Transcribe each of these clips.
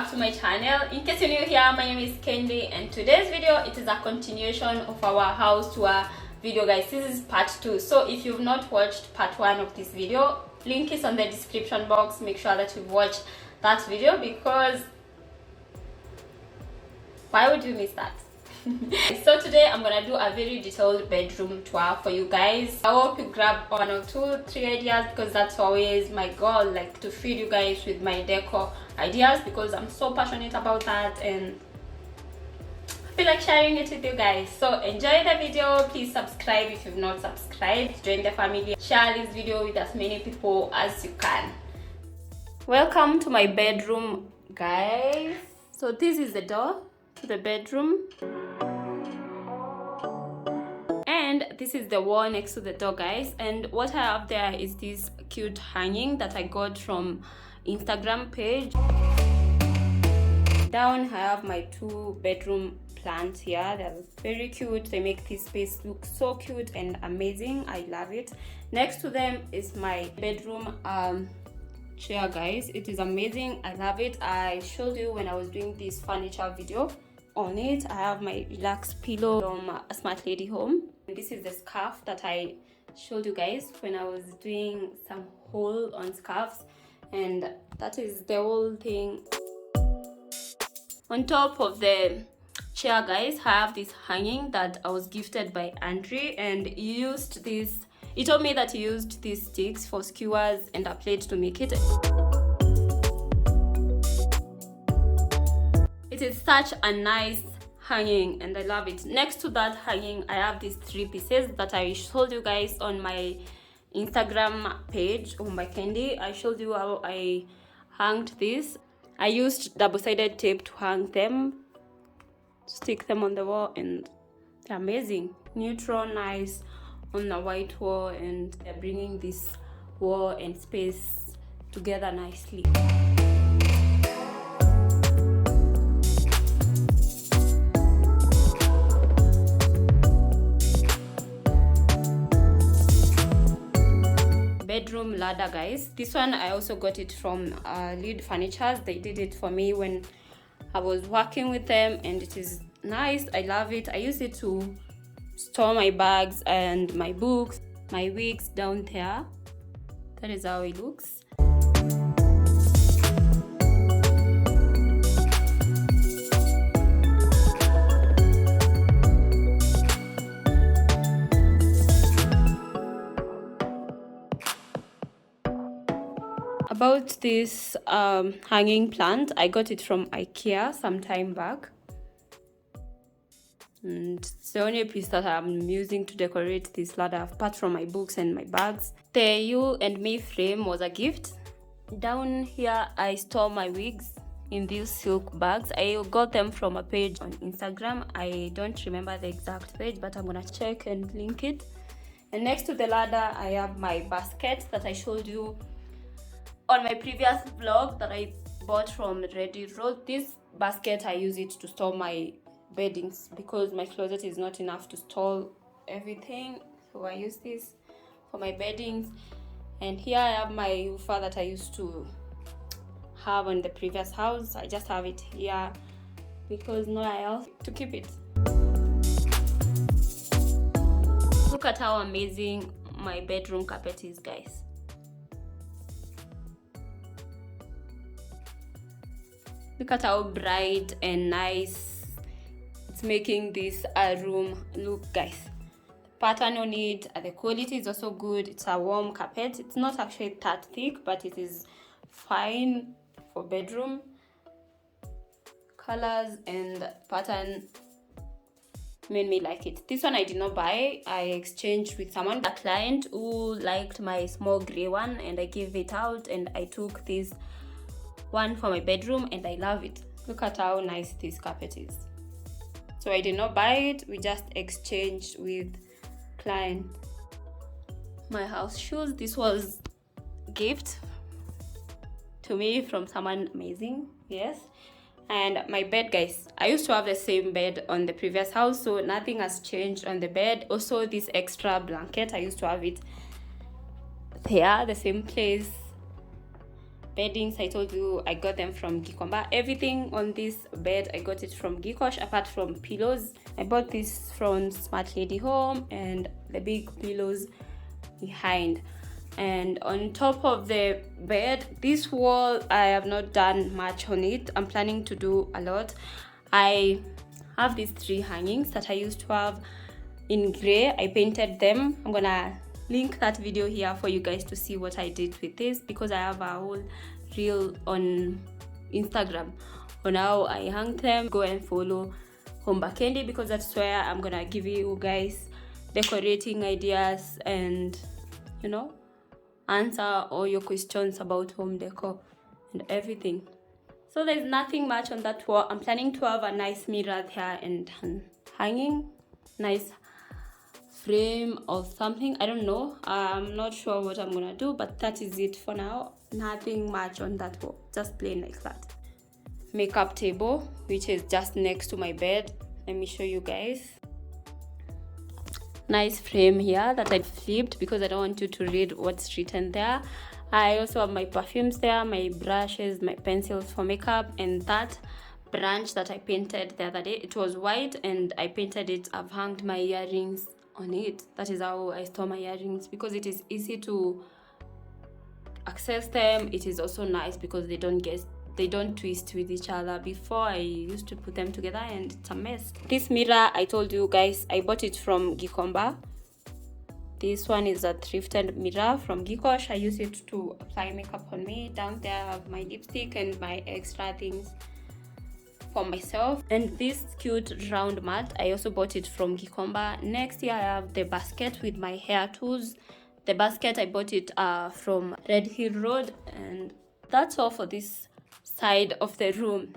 back to my channel. In case you're new here, my name is Kendi, and today's video, it is a continuation of our house tour video, guys. This is part 2. So if you've not watched part 1 of this video, link is on the description box. Make sure that you've watched that video, because why would you miss that? So today I'm gonna do a very detailed bedroom tour for you guys. I hope you grab 1 or 2, 3 ideas, because that's always my goal, like to feed you guys with my decor ideas, because I'm so passionate about that and I feel like sharing it with you guys. So enjoy the video. Please subscribe if you've not subscribed. Join the family. Share this video with as many people as you can. Welcome to my bedroom, guys. So this is the door to the bedroom, and this is the wall next to the door, guys. And what I have there is this cute hanging that I got from Instagram page. Down I have my 2 bedroom plants here. They're very cute. They make this space look so cute and amazing. I love it. Next to them is my bedroom chair, guys. It is amazing. I love it. I showed you when I was doing this furniture video. On it I have my relaxed pillow from a Smart Lady Home. This is the scarf that I showed you guys when I was doing some haul on scarves, and that is the whole thing. On top of the chair, guys, I have this hanging that I was gifted by Andre, and he used this. He told me that he used these sticks for skewers and a plate to make it. It is such a nice hanging and I love it. Next to that hanging, I have these 3 pieces that I showed you guys on my Instagram page, by Kendi. I showed you how I hanged this. I used double-sided tape to hang them, stick them on the wall, and they're amazing. Neutral, nice on the white wall, and they're bringing this wall and space together nicely. Bedroom ladder, guys. This one I also got it from Lead Furnitures. They did it for me when I was working with them, and it is nice. I love it. I use it to store my bags and my books, my wigs down there. That is how it looks. About this hanging plant, I got it from IKEA some time back, and it's the only piece that I'm using to decorate this ladder apart from my books and my bags. The You and Me frame was a gift. Down here I store my wigs in these silk bags. I got them from a page on Instagram. I don't remember the exact page, but I'm gonna check and link it. And next to the ladder I have my basket that I showed you on my previous vlog that I bought from Ready Road. This basket, I use it to store my beddings because my closet is not enough to store everything, so I use this for my beddings. And here I have my UFA that I used to have on the previous house. I just have it here because nowhere else to keep it. Look at how amazing my bedroom carpet is, guys. Look at how bright and nice it's making this room look, guys. The pattern on it, the quality is also good. It's a warm carpet. It's not actually that thick, but it is fine for bedroom. Colors and pattern made me like it. This one I did not buy. I exchanged with someone, a client who liked my small gray one, and I gave it out, and I took this one for my bedroom, and I love it. Look at how nice this carpet is. So I did not buy it, we just exchanged with client. My house shoes, this was gift to me from someone amazing, yes. And my bed, guys, I used to have the same bed on the previous house, so nothing has changed on the bed. Also this extra blanket, I used to have it there, the same place. beddings, I told you I got them from 𝐤𝐞𝐧𝐝𝐢. Everything on this bed I got it from 𝐤𝐞𝐧𝐝𝐢, apart from pillows. I bought this from Smart Lady Home, and the big pillows behind. And on top of the bed, this wall, I have not done much on it. I'm planning to do a lot. I have these 3 hangings that I used to have in gray. I painted them. I'm gonna link that video here for you guys to see what I did with this, because I have a whole reel on Instagram on how I hung them. Go and follow 𝐤𝐻𝐷𝐿𝐷, because that's where I'm gonna give you guys decorating ideas and, you know, answer all your questions about home decor and everything. So there's nothing much on that wall. I'm planning to have a nice mirror there and hanging, nice frame or something. I don't know, I'm not sure what I'm gonna do, but that is it for now. Nothing much on that wall, just plain like that. Makeup table, which is just next to my bed. Let me show you guys. Nice frame here that I flipped because I don't want you to read what's written there. I also have my perfumes there, my brushes, my pencils for makeup, and that branch that I painted the other day, it was white and I painted it. I've hung my earrings on it. That is how I store my earrings, because it is easy to access them. It is also nice because they don't twist with each other. Before, I used to put them together and it's a mess. This mirror, I told you guys, I bought it from 𝐤𝐶𝐽. This one is a thrifted mirror from 𝐤𝐶𝐽. I use it to apply makeup on me. Down there I have my lipstick and my extra things for myself. And this cute round mat, I also bought it from 𝐤𝐶𝐽. Next here I have the basket with my hair tools. The basket, I bought it from Red Hill Road. And that's all for this side of the room.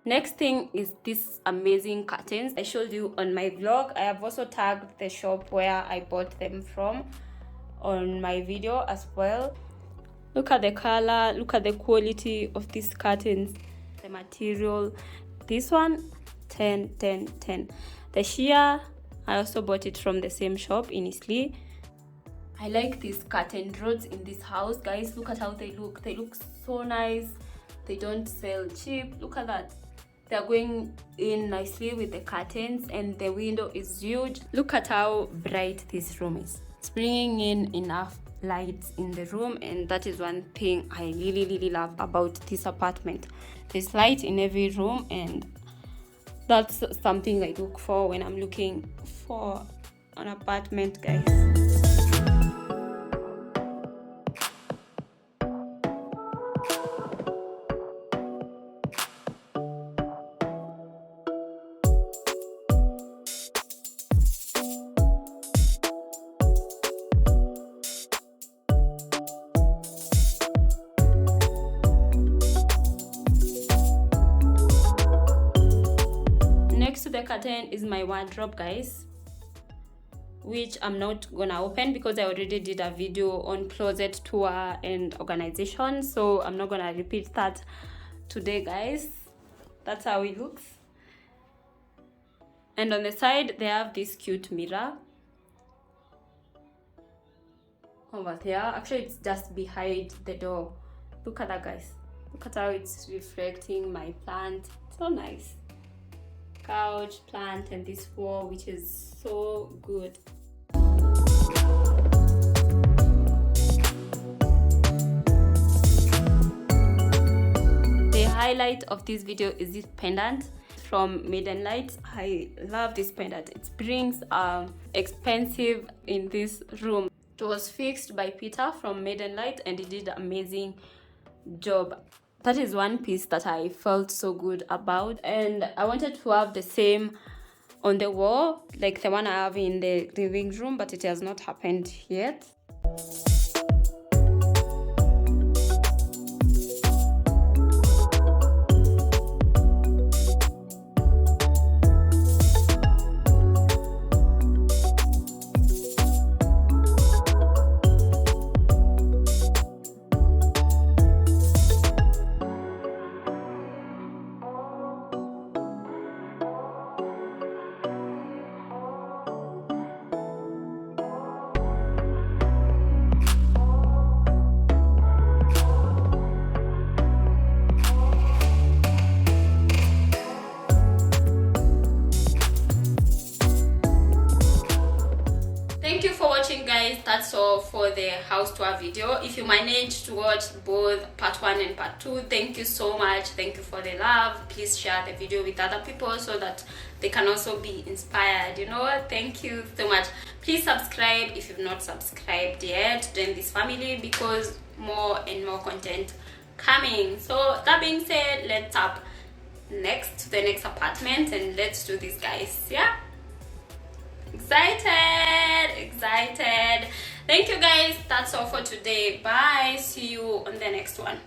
Next thing is this amazing curtains I showed you on my vlog. I have also tagged the shop where I bought them from on my video as well. Look at the color, look at the quality of these curtains, the material. This one 10 10 10. The sheer, I also bought it from the same shop in Eastleigh. I like these curtain rods in this house, guys. Look at how they look. They look so nice. They don't sell cheap. Look at that. They're going in nicely with the curtains, and the window is huge. Look at how bright this room is. It's bringing in enough lights in the room, and that is one thing I really love about this apartment. There's light in every room, and that's something I look for when I'm looking for an apartment, guys. Next to the curtain is my wardrobe, guys, which I'm not gonna open because I already did a video on closet tour and organization, so I'm not gonna repeat that today, guys. That's how it looks. And on the side they have this cute mirror over there. Actually, it's just behind the door. Look at that, guys. Look at how it's reflecting my plant. So nice. Couch, plant, and this wall, which is so good. The highlight of this video is this pendant from Maiden Light. I love this pendant. It brings expensive in this room. It was fixed by Peter from Maiden Light, and he did an amazing job. That is one piece that I felt so good about, and I wanted to have the same on the wall, like the one I have in the living room, but it has not happened yet. all for the house tour video. If you managed to watch both part 1 and part 2, thank you so much. Thank you for the love. Please share the video with other people so that they can also be inspired, you know. Thank you so much. Please subscribe if you've not subscribed yet. Join this family because more and more content coming. So that being said, let's up next to the next apartment and let's do this, guys. Yeah, excited. Thank you guys, that's all for today. Bye, see you on the next one.